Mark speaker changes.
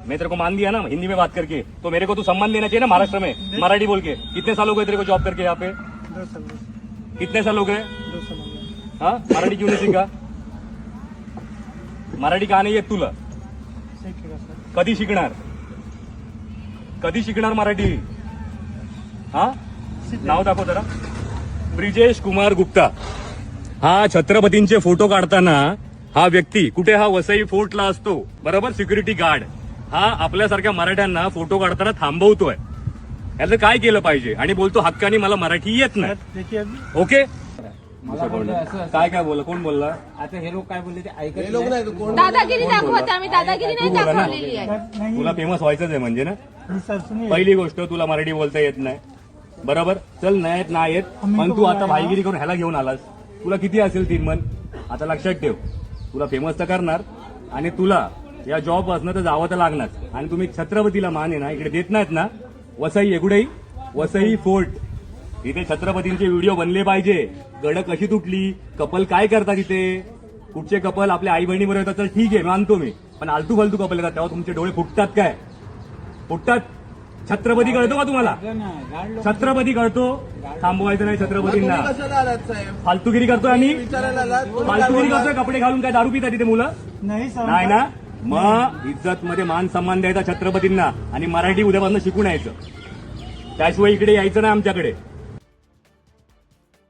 Speaker 1: मैं तेरे को मान दिया ना हिंदी में बात करके, तो मेरे को तू सम्मान देना चाहिए ना महाराष्ट्र में मराठी बोल के। कितने साल हो गए तेरे को जॉब करके यहाँ पे?
Speaker 2: 2 साल
Speaker 1: कितने साल हो गए?
Speaker 2: 2 साल हो गए।
Speaker 1: हाँ, मराठी क्यों नाही शिका? मराठी का नाही येत तुला?
Speaker 2: शिकेगा सर।
Speaker 1: कधी शिकणार? कधी शिकणार मराठी? हा, नाव दाखव जरा. ब्रिजेश कुमार गुप्ता. हा छत्रपतींचे फोटो काढताना हा व्यक्ती कुठे? हा वसई फोर्टला असतो, बरोबर, सिक्युरिटी गार्ड. हा आपल्यासारख्या मराठ्यांना फोटो काढताना थांबवतोय. याचं काय केलं पाहिजे? आणि बोलतो हक्कानी मला मराठी येत नाही.
Speaker 2: देखिए अभी
Speaker 1: ओके,
Speaker 3: मला बोलले असं
Speaker 1: काय काय बोलला? कोण बोलला?
Speaker 3: आता हे लोक काय बोलले ते ऐकत
Speaker 4: लोक
Speaker 3: नाही.
Speaker 4: नाही कोण
Speaker 5: दादागिरी दाखवत आम्ही दादागिरी नाही
Speaker 1: तू बोला ना.
Speaker 5: दाखवलेली आहे.
Speaker 2: नहीं
Speaker 1: तुला फेमस व्हायचंच आहे म्हणजे ना.
Speaker 2: नहीं सर सुनिए।
Speaker 1: पहिली गोष्ट, तुला मराठी बोलता येत नाही, बरोबर. चल नाही येत, पण तू आता भाईगिरी करून ह्याला घेऊन आलास. तुला किती असेल 3 मन? आता लक्षात ठेव, तुला फेमस तर करणार आणि तुला या जॉब पासून तर जावं तर लागणार. आणि तुम्ही छत्रपतीला मान आहे ना इकडे देत नाहीत ना. वसई एकुडे वसई फोर्ट, इथे छत्रपतींचे व्हिडिओ बनले पाहिजे. गड कशी तुटली, कपल काय करतात इथे, कुठचे कपल आपल्या आई बहिणीबरोबर येतात तर ठीक आहे, मानतो मी. पण आलतू फालतू कपल येतात तेव्हा तुमचे डोळे फुटतात काय? फुटतात. छत्रपती कळतो का तुम्हाला? छत्रपती कळतो. थांबवायचं नाही छत्रपतींना.
Speaker 4: कशाला आलात साहेब?
Speaker 1: फालतूगिरी करतोय आम्ही.
Speaker 4: विचारायला आलात? कोणी काय
Speaker 1: फालतूगिरी
Speaker 4: बोलला?
Speaker 1: करतोय. कपडे घालून काय दारू पितात तिथे मुलं?
Speaker 2: नहीं सर।
Speaker 1: नाही ना. मग इज्जत मध्ये मान सन्मान द्यायचा छत्रपतींना आणि मराठी उद्यापासून शिकून यायचं. त्याशिवाय इकडे यायचं नाही आमच्याकडे.